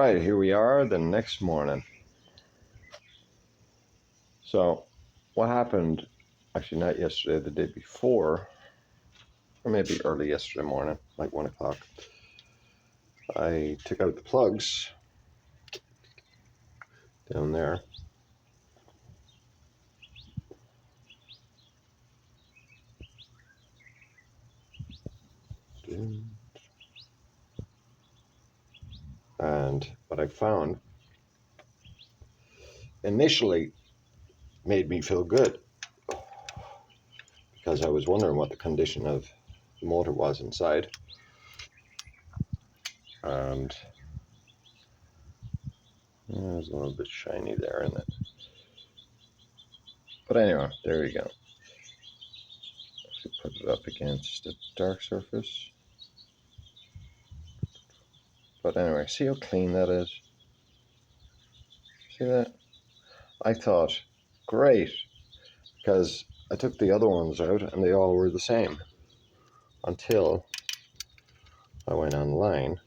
right, here we are the next morning. So what happened, actually not yesterday, the day before, or maybe early yesterday morning, like 1 o'clock, I took out the plugs down there. And what I found initially made me feel good because I was wondering what the condition of the motor was inside. And there's a little bit shiny there in it. But anyway, there we go. If you put it up against a dark surface. But anyway, see how clean that is? See that? I thought, great, because I took the other ones out and they all were the same until I went online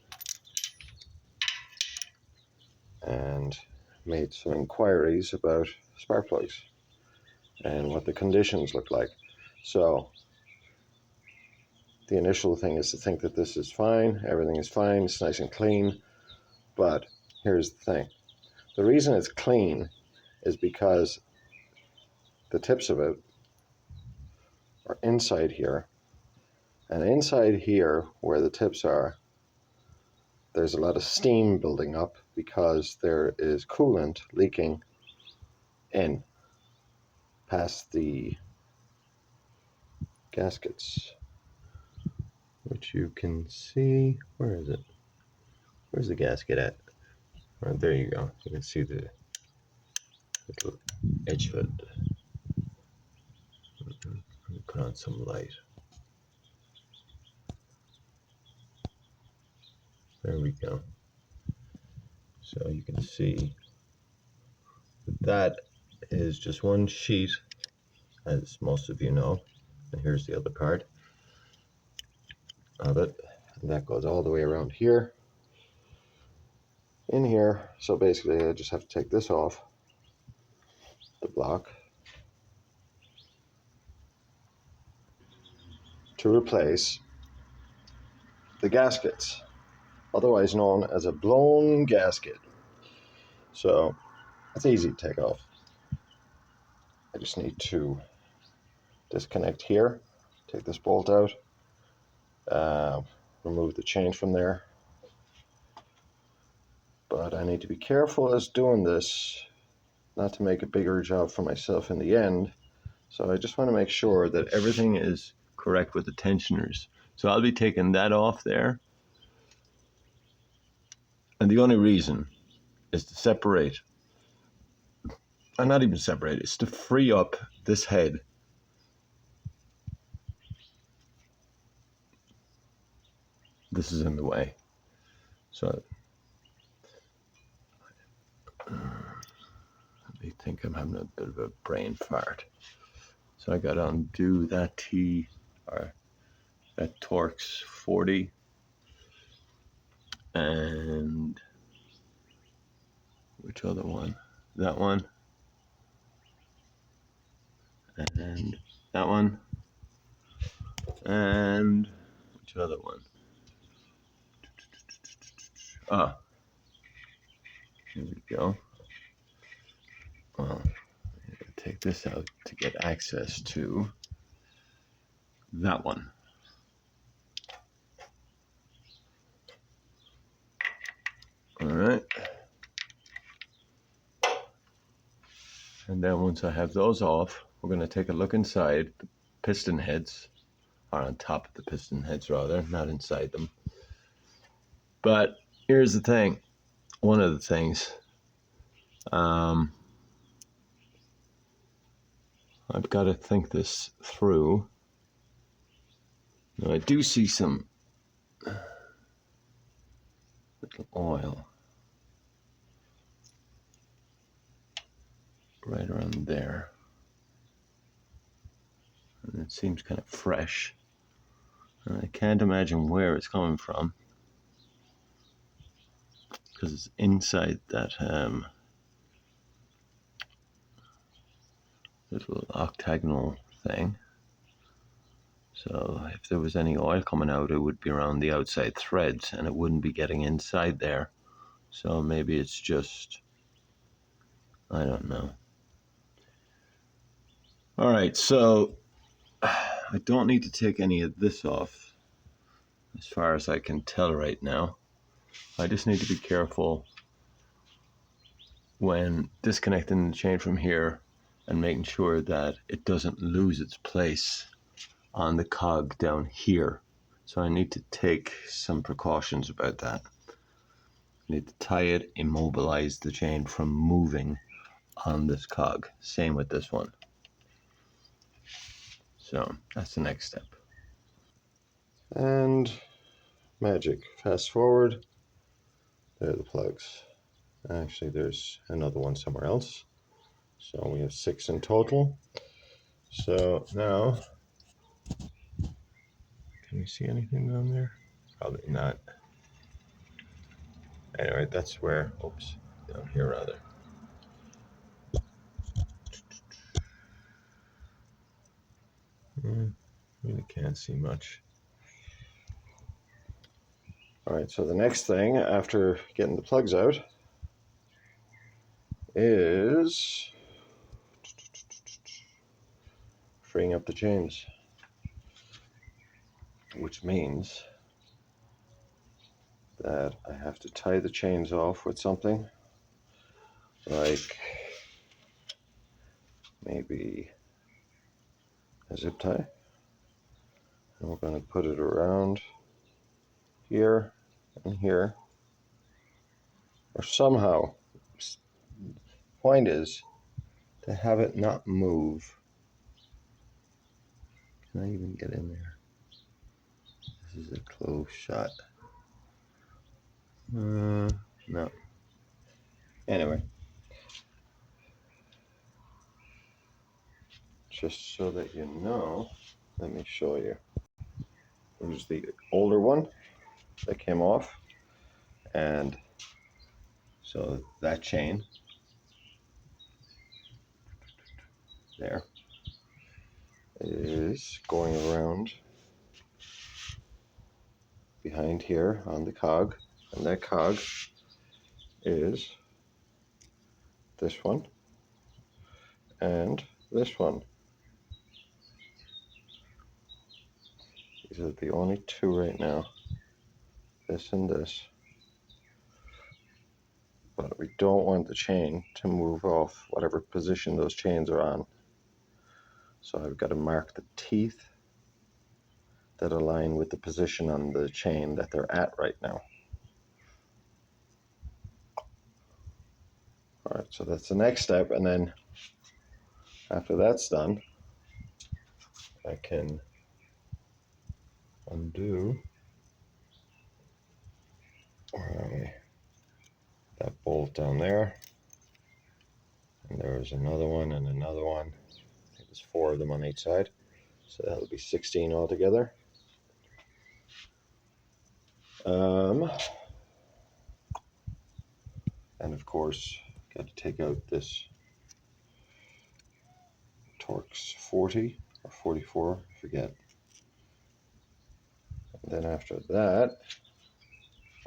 and made some inquiries about spark plugs and what the conditions look like. So the initial thing is to think that this is fine, everything is fine, it's nice and clean. But here's the thing. The reason it's clean is because the tips of it are inside here. And inside here, where the tips are, there's a lot of steam building up because there is coolant leaking in past the gaskets, which you can see. Where is it? Where's the gasket at? Oh, there you go. You can see the little edge of it. Put on some light. There we go. So you can see that is just one sheet, as most of you know. And here's the other part of it. And that goes all the way around here, in here. So basically I just have to take this off the block to replace the gaskets, otherwise known as a blown gasket. So it's easy to take off. I just need to disconnect here, take this bolt out, remove the chain from there. But I need to be careful as doing this, not to make a bigger job for myself in the end. So I just want to make sure that everything is correct with the tensioners. So I'll be taking that off there. And the only reason is to separate, and not even separate, it's to free up this head. This is in the way. So I think I'm having a bit of a brain fart. So I got to undo that T, or that Torx 40. And which other one? That one. And that one. And which other one? Ah, here we go. Well, I'm going to take this out to get access to that one. All right. And then once I have those off, we're going to take a look inside. The piston heads are on top of the piston heads, rather, not inside them. But here's the thing. One of the things. I've got to think this through. Now I do see some little oil right around there. And it seems kind of fresh. And I can't imagine where it's coming from. because it's inside that little octagonal thing. So if there was any oil coming out, it would be around the outside threads and it wouldn't be getting inside there. So maybe it's just, I don't know. All right, so I don't need to take any of this off as far as I can tell right now. I just need to be careful when disconnecting the chain from here and making sure that it doesn't lose its place on the cog down here. So I need to take some precautions about that. I need to tie it, immobilize the chain from moving on this cog. Same with this one. So that's the next step. And magic. Fast forward. There are the plugs. Actually, there's another one somewhere else. So we have 6 in total. So now, can you see anything down there? Probably not. Anyway, that's where, oops, down here rather. Really can't see much. All right, so the next thing after getting the plugs out is freeing up the chains, which means that I have to tie the chains off with something like maybe a zip tie. And we're going to put it around here and here, or somehow. Point is to have it not move. Can I even get in there? This is a close shot. No. Anyway, just so that you know, let me show you. There's the older one that came off, and so that chain there is going around behind here on the cog, and that cog is this one and this one. These are the only two right now, this and this. But we don't want the chain to move off whatever position those chains are on. So I've got to mark the teeth that align with the position on the chain that they're at right now. All right, so that's the next step, and then after that's done, I can undo that bolt down there, and there's another one and another one. I think there's 4 of them on each side, so that'll be 16 altogether. And of course, got to take out this Torx 40 or 44, I forget. And then after that,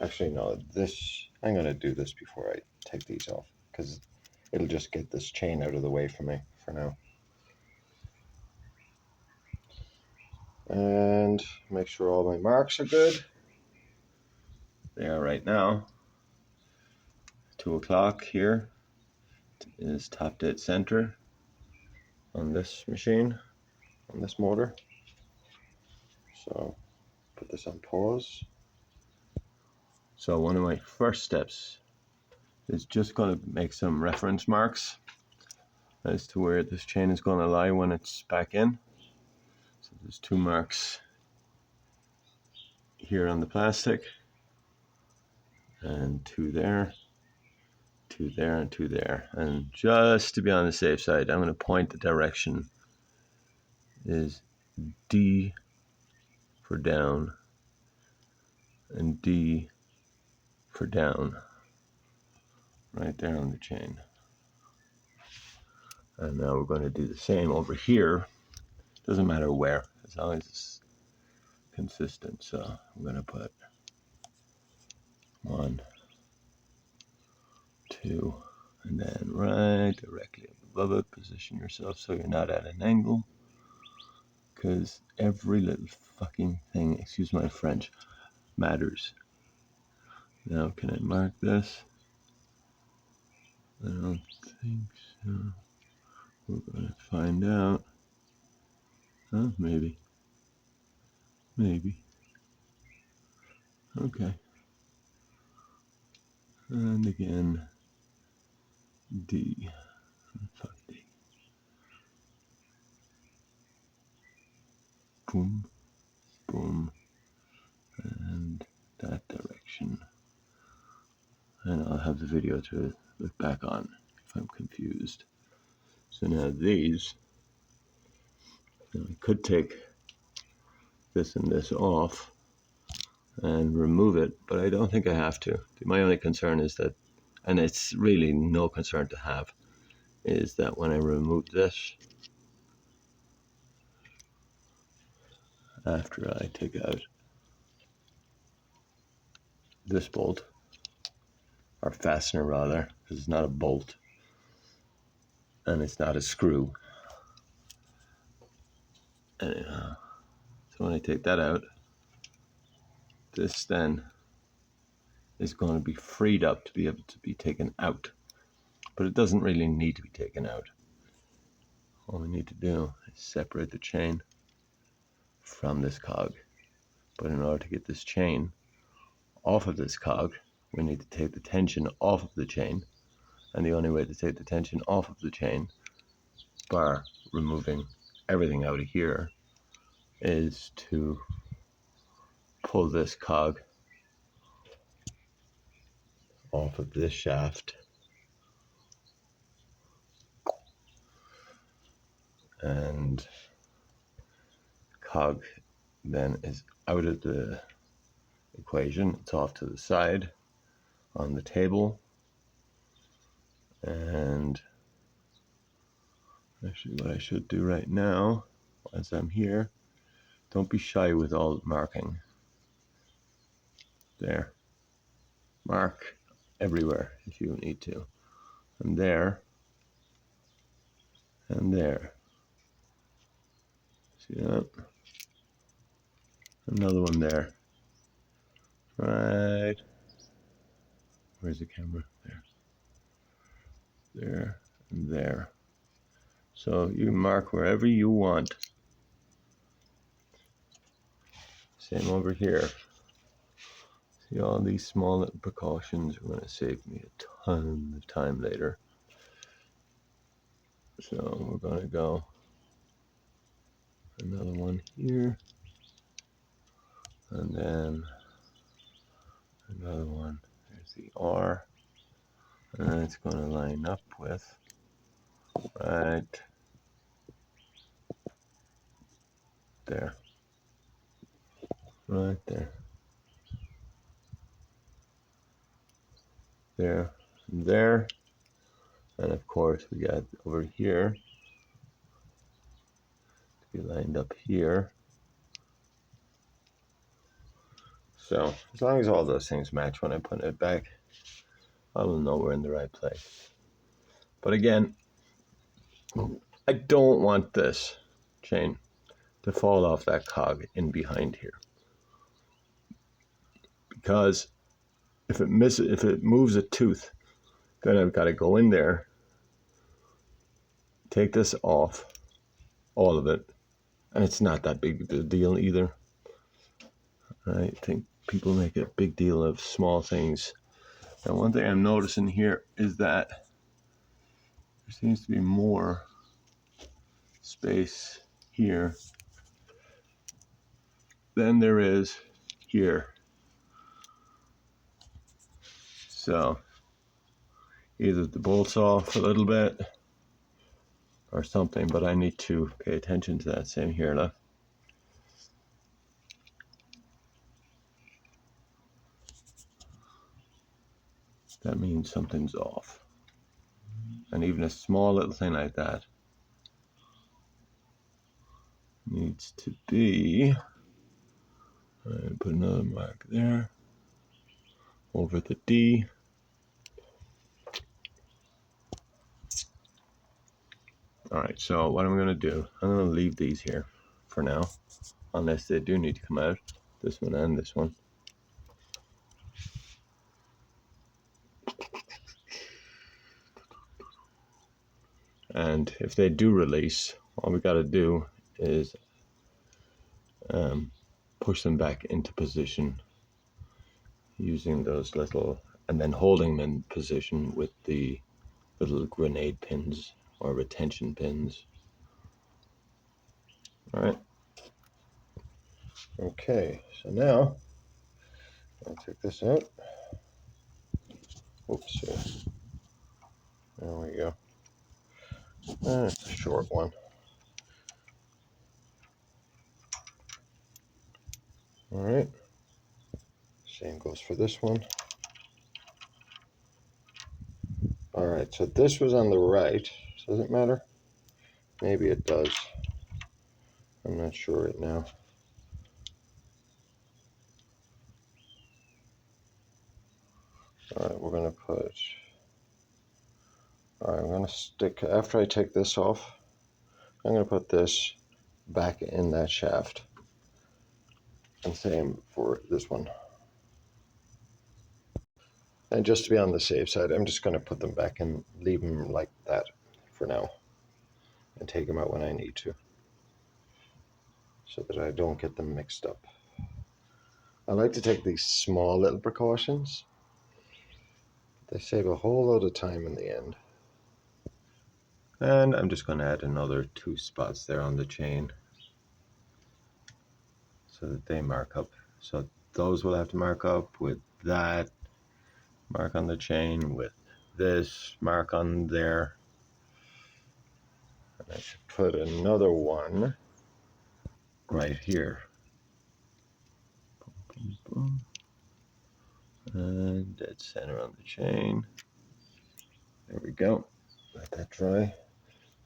actually no, this, I'm going to do this before I take these off, because it'll just get this chain out of the way for me for now. And make sure all my marks are good. They are right now. 2 o'clock here is top dead center on this machine, on this motor. So put this on pause. So one of my first steps is just going to make some reference marks as to where this chain is going to lie when it's back in. So there's 2 marks here on the plastic, and 2 there, 2 there, and 2 there. And just to be on the safe side, I'm going to point the direction is D for down and D for down. right there on the chain. And now we're going to do the same over here. Doesn't matter where, as long as it's consistent. So I'm going to put 1, 2, and then right directly above it, position yourself so you're not at an angle. Because every little fucking thing, excuse my French, matters. Now, can I mark this? I don't think so. We're going to find out. Huh? Maybe. Maybe. Okay. And again, D. Fuck D. Boom. Boom. And that direction. And I'll have the video to look back on if I'm confused. So now these, I could take this and this off and remove it, but I don't think I have to. My only concern is that, and it's really no concern to have, is that when I remove this, after I take out this bolt, or fastener rather, because it's not a bolt, and it's not a screw. Anyhow, so when I take that out, this then is going to be freed up to be able to be taken out. But it doesn't really need to be taken out. All we need to do is separate the chain from this cog. But in order to get this chain off of this cog, we need to take the tension off of the chain. And the only way to take the tension off of the chain, bar removing everything out of here, is to pull this cog off of this shaft and cog then is out of the equation. It's off to the side on the table. And actually what I should do right now, as I'm here, don't be shy with all marking. There. Mark everywhere if you need to. And there. And there. See that? Another one there. Right. Where's the camera? There. There. And there. So you can mark wherever you want. Same over here. See, all these small little precautions are going to save me a ton of time later. So we're going to go another one here. And then another one. There's the R. And it's going to line up with right there. Right there. There. And there. And of course we got over here to be lined up here. So as long as all those things match when I put it back, I will know we're in the right place. But again, I don't want this chain to fall off that cog in behind here. Because if it moves a tooth, then I've got to go in there, take this off, all of it, and it's not that big a deal either. I think people make a big deal of small things. And one thing I'm noticing here is that there seems to be more space here than there is here. So either the bolt's off a little bit or something, but I need to pay attention to that. Same here, look. that means something's off. And even a small little thing like that needs to be, and put another mark there, over the D. All right, so what I'm gonna do, I'm gonna leave these here for now, unless they do need to come out, this one and this one. And if they do release, all we gotta do is push them back into position using those little, and then holding them in position with the little grenade pins or retention pins. All right. Okay, so now I'll take this out. Oops. There we go. And it's a short one. All right. Same goes for this one. All right, so this was on the right. Does it matter? Maybe it does. I'm not sure right now. All right, we're gonna put, all right, I'm gonna stick, after I take this off, I'm gonna put this back in that shaft. And same for this one. And just to be on the safe side, I'm just gonna put them back and leave them like that for now. And take them out when I need to, so that I don't get them mixed up. I like to take these small little precautions. They save a whole lot of time in the end. And I'm just going to add another 2 spots there on the chain so that they mark up. So those will have to mark up with that mark on the chain, with this mark on there. And I should put another one right here. Boom, boom, boom. And dead center on the chain. There we go. Let that dry.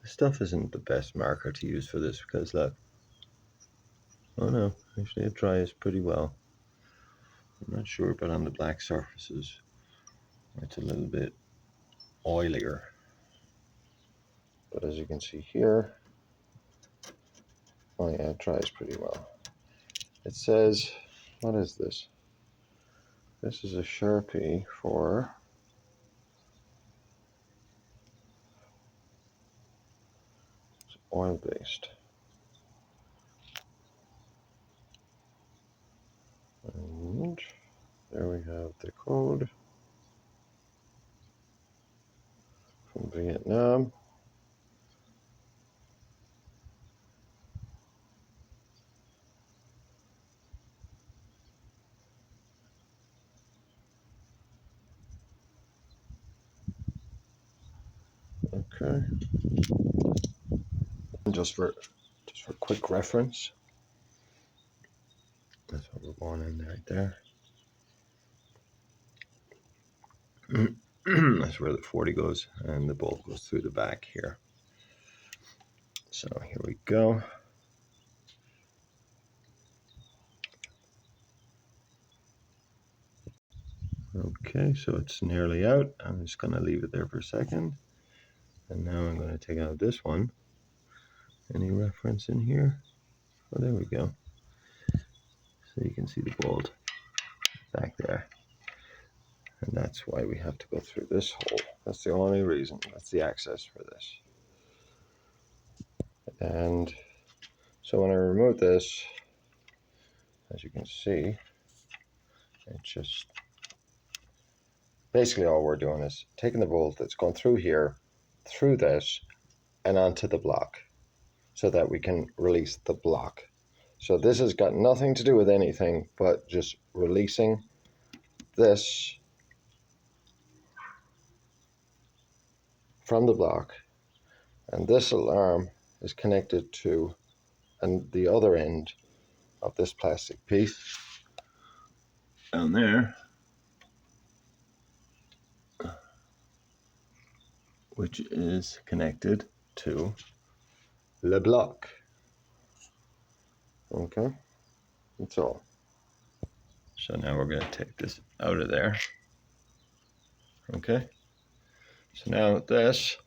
This stuff isn't the best marker to use for this because look. Oh no, actually it dries pretty well. I'm not sure, but on the black surfaces, it's a little bit oilier. But as you can see here, oh yeah, it dries pretty well. It says, what is this? This is a Sharpie for oil-based. And there we have the code from Vietnam. Okay. And just for quick reference, that's what we're going in right there. That's where the 40 goes, and the bolt goes through the back here. So here we go. Okay, so it's nearly out. I'm just going to leave it there for a second. And now I'm going to take out this one. Any reference in here? Oh, there we go. So you can see the bolt back there. And that's why we have to go through this hole. That's the only reason. That's the access for this. And so when I remove this, as you can see, it's just basically all we're doing is taking the bolt that's going through here, through this, and onto the block so that we can release the block. So this has got nothing to do with anything but just releasing this from the block, and this alarm is connected to the other end of this plastic piece down there. which is connected to le block. Okay, that's all. So now we're going to take this out of there. Okay, so now this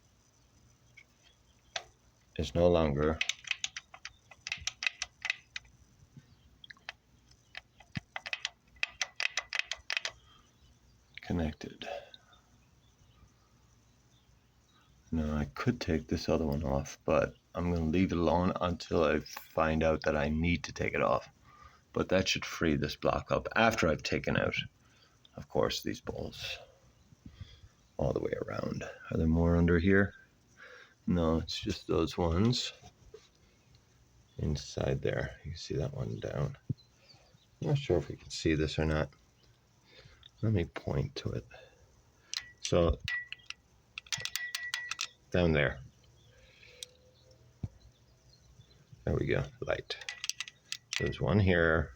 is no longer connected. Now I could take this other one off, but I'm going to leave it alone until I find out that I need to take it off. But that should free this block up after I've taken out, of course, these bolts all the way around. Are there more under here? No, it's just those ones inside there. You can see that one down. I'm not sure if we can see this or not. Let me point to it. So down there. There we go, light. There's one here.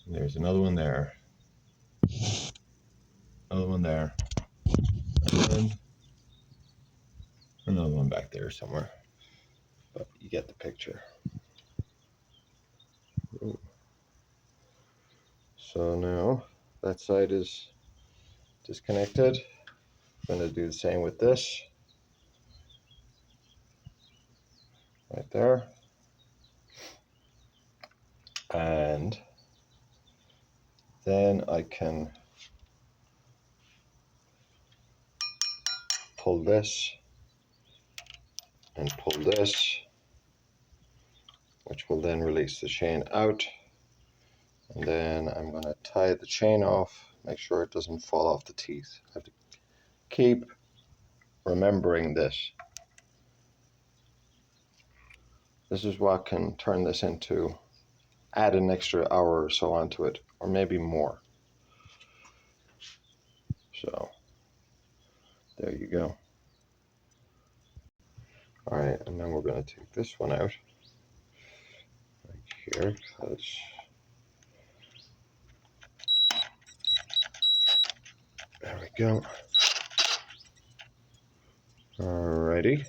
There's another one there. Another one there. And another one back there somewhere. But you get the picture. Ooh. So now that side is disconnected. I'm going to do the same with this. Right there. And then I can pull this and pull this, which will then release the chain out. And then I'm going to tie the chain off, make sure it doesn't fall off the teeth. I have to keep remembering this. This is what can turn this into, add an extra hour or so onto it, or maybe more. So there you go. All right, and then we're going to take this one out right here, because there we go. Alrighty.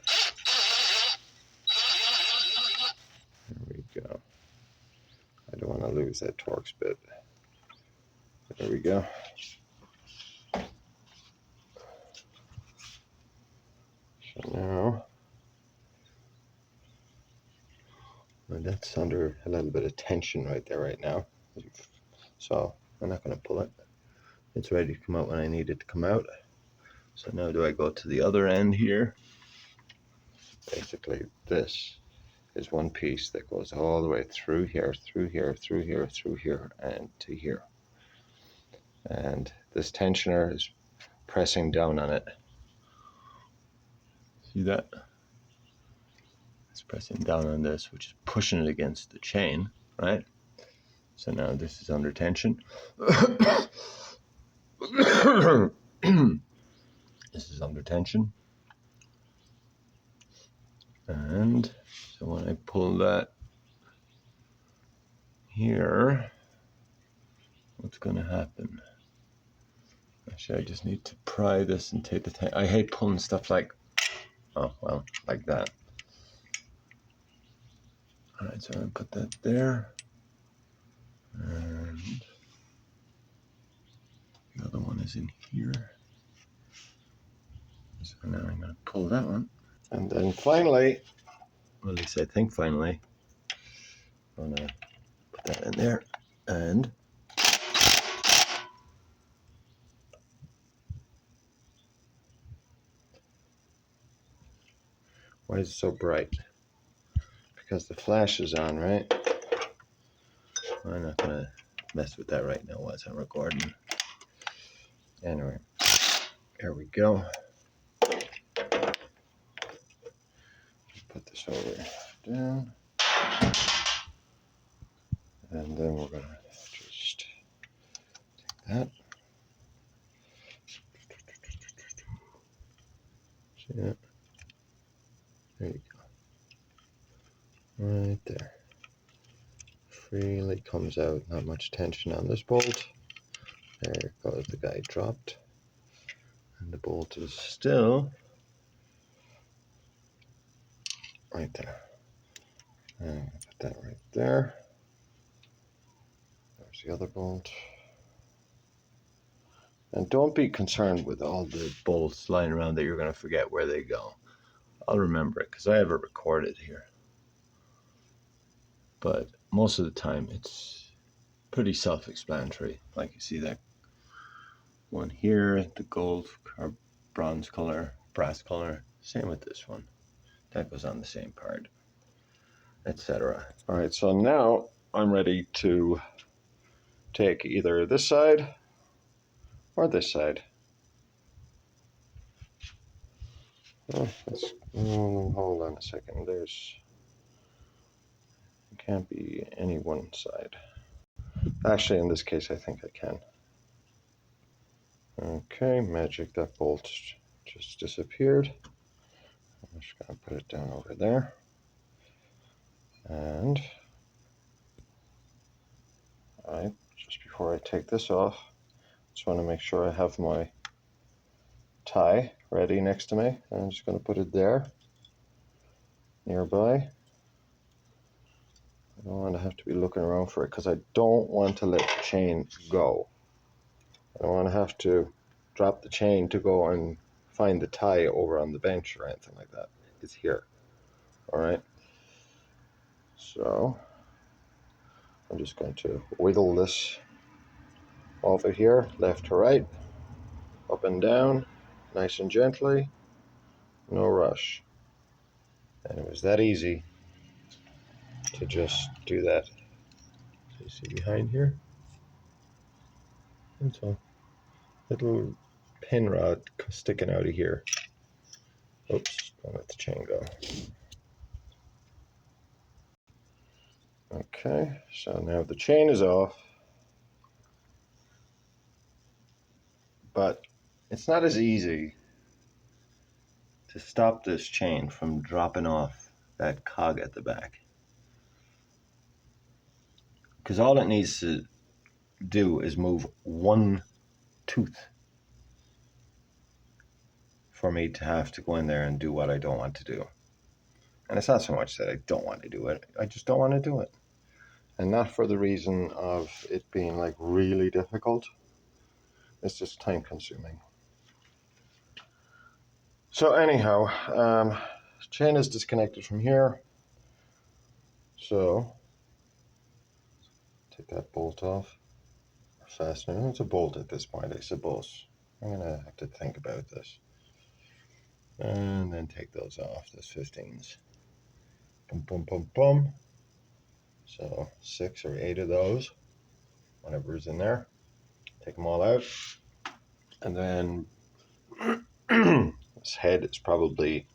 There we go. I don't want to lose that Torx bit. There we go. So now, well, that's under a little bit of tension right there right now. So I'm not going to pull it. It's ready to come out when I need it to come out. So now do I go to the other end here? Basically this is one piece that goes all the way through here, through here, through here, through here, and to here. And this tensioner is pressing down on it. See that? It's pressing down on this, which is pushing it against the chain, right? So now this is under tension. This is under tension. And so when I pull that here, what's going to happen? Actually, I just need to pry this and take the time. I hate pulling stuff like, oh, well, like that. All right, so I'm going to put that there. And the other one is in here. So now I'm going to pull that one. And then finally, well, at least I think finally, I'm going to put that in there. And why is it so bright? Because the flash is on, right? I'm not going to mess with that right now while I'm recording. Anyway, here we go. Put this over down. And then we're going to just take that. See that? There you go. Right there. Freely comes out, not much tension on this bolt. There goes the guy dropped. And the bolt is still right there. And put that right there. There's the other bolt. And don't be concerned with all the bolts lying around that you're going to forget where they go. I'll remember it because I have it recorded here. But most of the time it's pretty self-explanatory. Like you see that one here, the gold or bronze color, brass color. Same with this one. That goes on the same part, etc. All right, so now I'm ready to take either this side or this side. Hold on a second. There's can't be any one side. Actually, in this case, I think I can. Okay, magic, that bolt just disappeared. I'm just going to put it down over there. And just before I take this off, just want to make sure I have my tie ready next to me. I'm just going to put it there, nearby. I don't want to have to be looking around for it because I don't want to let the chain go. I don't want to have to drop the chain to go and find the tie over on the bench or anything like that. It's here. All right. So I'm just going to wiggle this over here, left to right, up and down, nice and gently, no rush. And it was that easy to just do that. So you see behind here? That's a little pin rod sticking out of here. Oops, don't let the chain go. Okay, so now the chain is off, but it's not as easy to stop this chain from dropping off that cog at the back. Because all it needs to do is move one tooth for me to have to go in there and do what I don't want to do. And it's not so much that I don't want to do it, I just don't want to do it. And not for the reason of it being like really difficult. It's just time consuming. So anyhow, chain is disconnected from here. So take that bolt off. Fastener. It's a bolt at this point, I suppose. I'm gonna have to think about this. And then take those off. Those 15s. Boom, boom, boom, boom. So 6 or 8 of those, whatever's in there. Take them all out. And then this head is probably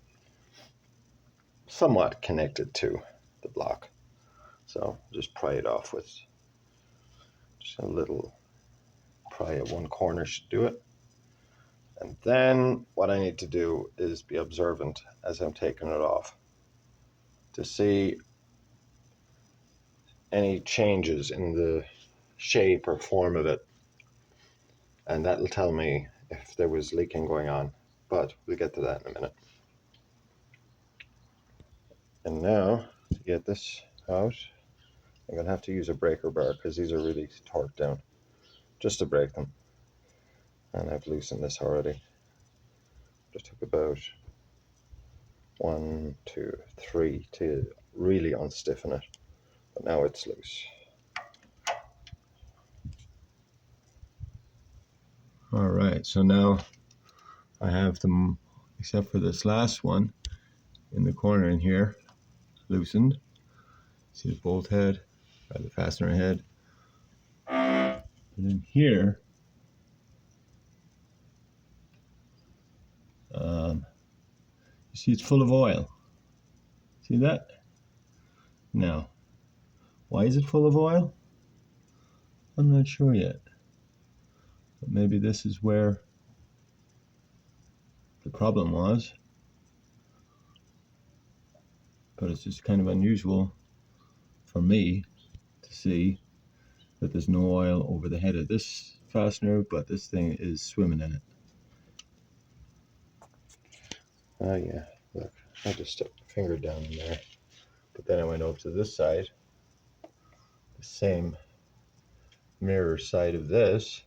somewhat connected to the block. So just pry it off with just a little pry at one corner should do it. And then what I need to do is be observant as I'm taking it off to see any changes in the shape or form of it. And that'll tell me if there was leaking going on. But we'll get to that in a minute. And now, to get this out, I'm going to have to use a breaker bar because these are really torqued down, just to break them. And I've loosened this already. Just took about 1, 2, 3 to really unstiffen it. But now it's loose. All right, so now I have them, except for this last one in the corner in here, loosened. See the bolt head, or the fastener head. And in here, you see it's full of oil. See that? Now, why is it full of oil? I'm not sure yet. But maybe this is where the problem was. But it's just kind of unusual for me to see that there's no oil over the head of this fastener, but this thing is swimming in it. Oh yeah, look, I just stuck my finger down in there. But then I went over to this side, the same mirror side of this,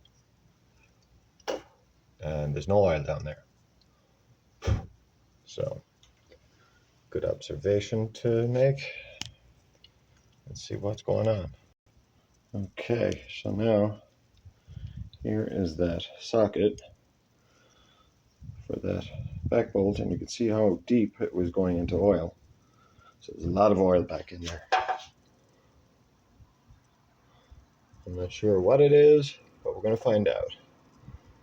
and there's no oil down there. So, good observation to make. Let's see what's going on. Okay, so now here is that socket for that back bolt, and you can see how deep it was going into oil. So there's a lot of oil back in there. I'm not sure what it is, but we're going to find out.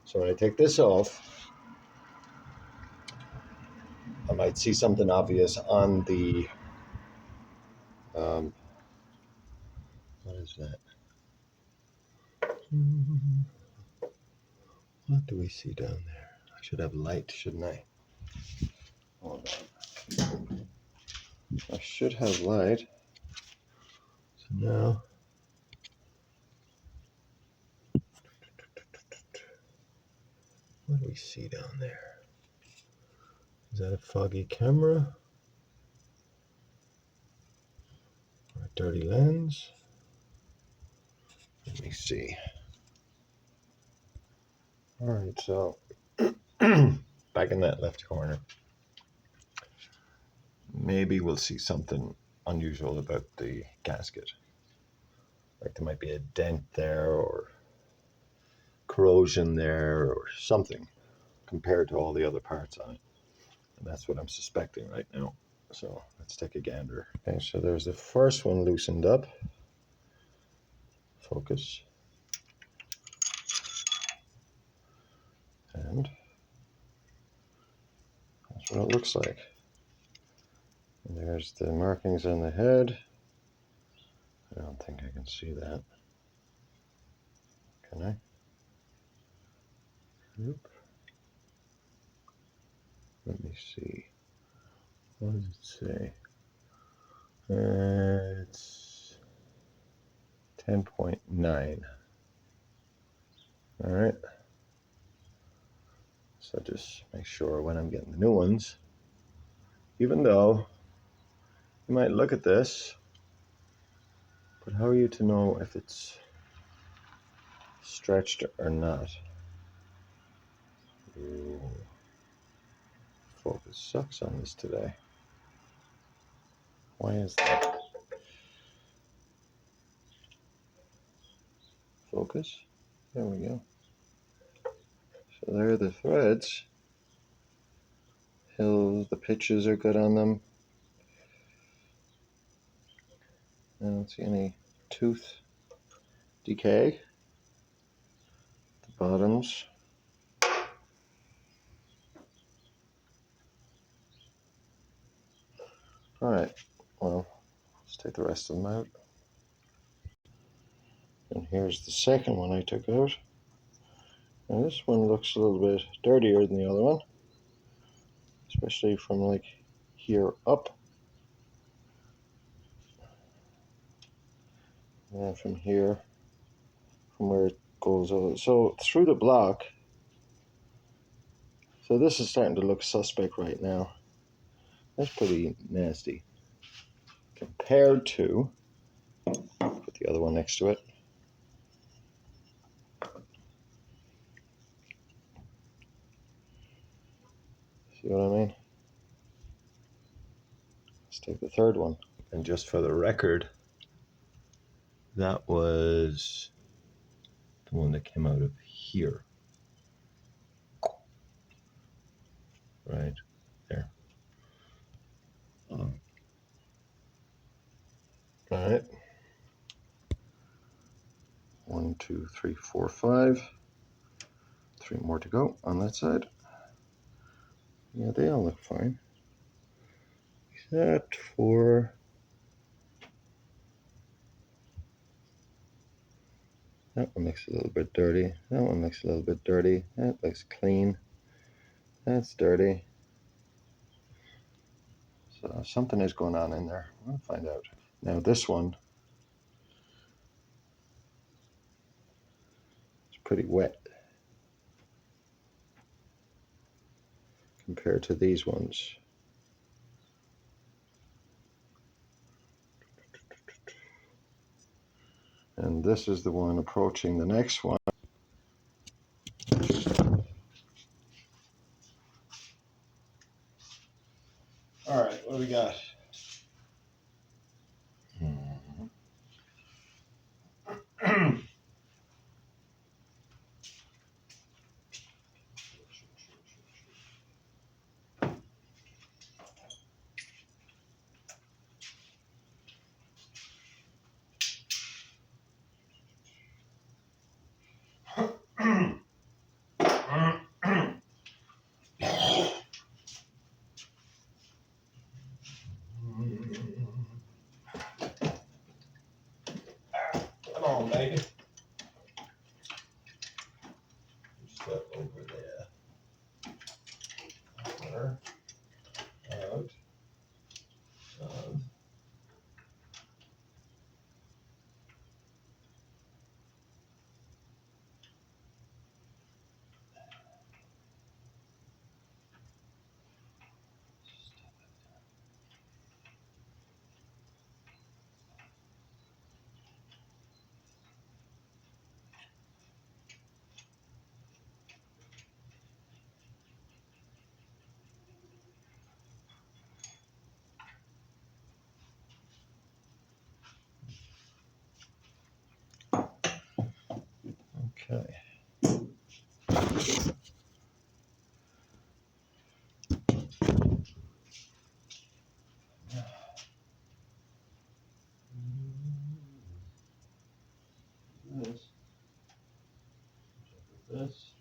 So when I take this off, I might see something obvious on the, what is that? What do we see down there? I should have light, shouldn't I? Hold on. I should have light. So now, what do we see down there? Is that a foggy camera? Or a dirty lens? Let me see. All right, so back in that left corner. Maybe we'll see something unusual about the gasket. Like there might be a dent there or corrosion there or something compared to all the other parts on it. And that's what I'm suspecting right now. So let's take a gander. Okay, so there's the first one loosened up. Focus. And that's what it looks like. And there's the markings on the head. I don't think I can see that. Can I? Nope. Let me see. What does it say? It's 10.9. All right. So just make sure when I'm getting the new ones, even though you might look at this, but how are you to know if it's stretched or not? Ooh. Focus sucks on this today. Why is that? Focus. There we go. So there are the threads. The pitches are good on them. I don't see any tooth decay. The bottoms. All right. Well, let's take the rest of them out. And here's the second one I took out. Now this one looks a little bit dirtier than the other one, especially from like here up. And from here, from where it goes over. So through the block, so this is starting to look suspect right now. That's pretty nasty. Compared to, put the other one next to it. See what I mean? Let's take the third one. And just for the record, that was the one that came out of here. Right there. All right. 1, 2, 3, 4, 5. 3 more to go on that side. Yeah, they all look fine. Except for that one looks a little bit dirty. That one looks a little bit dirty. That looks clean. That's dirty. So something is going on in there. I'm gonna find out. Now this one is pretty wet. compared to these ones. And this is the one approaching the next one. All right, what do we got? Come on, baby. Step over there. Over, out, down. Okay. This.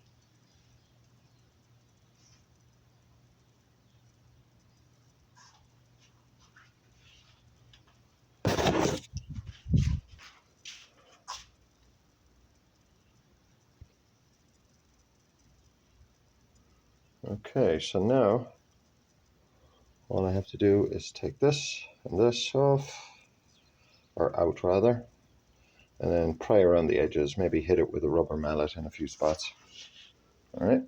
Okay, so now all I have to do is take this and this off, or out rather, and then pry around the edges, maybe hit it with a rubber mallet in a few spots. All right.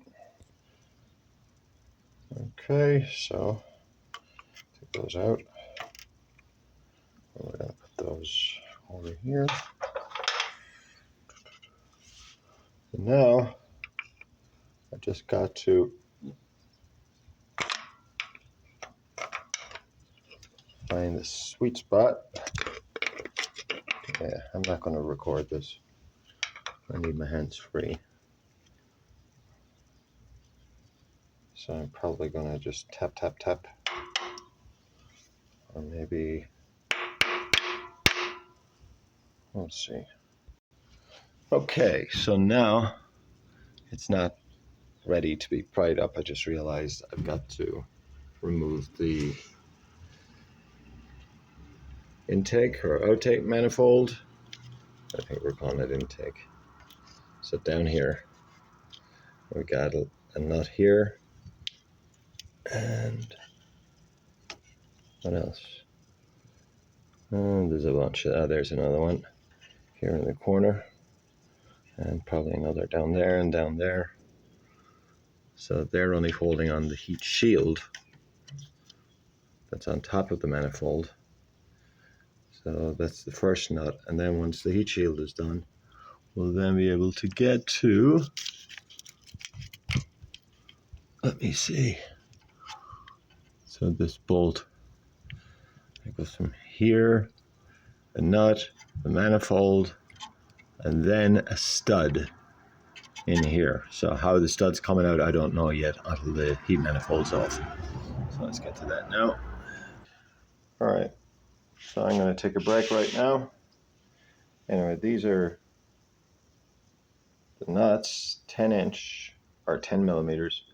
Okay, so take those out. We're going to put those over here. And now I just got to find the sweet spot. Yeah, I'm not going to record this. I need my hands free. So I'm probably going to just tap, tap, tap. Or maybe, let's see. Okay, so now it's not ready to be pried up. I just realized I've got to remove the intake or outtake manifold. I think we're calling it intake. So down here, we got a nut here. And what else? Oh, there's a bunch. There's another one here in the corner. And probably another down there and down there. So they're only holding on the heat shield that's on top of the manifold. So that's the first nut. And then once the heat shield is done, we'll then be able to get to, let me see. So this bolt, it goes from here, a nut, the manifold, and then a stud in here. So how the stud's coming out, I don't know yet until the heat manifold's off. So let's get to that now. All right, so I'm going to take a break right now. Anyway, these are the nuts, 10-inch or 10 millimeters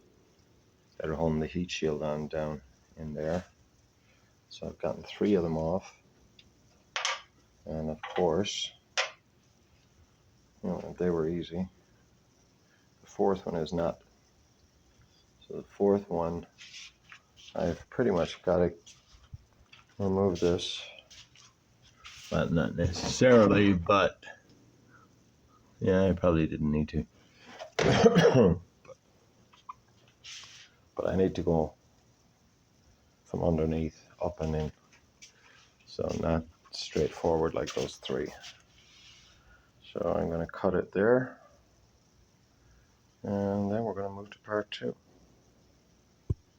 that are holding the heat shield on down in there. So I've gotten 3 of them off. And of course, you know, they were easy. The 4th one is not. So the 4th one, I've pretty much got to remove this. Well, not necessarily, but yeah, I probably didn't need to. but I need to go from underneath up and in, so not straightforward like those three. So I'm going to cut it there, and then we're going to move to part 2.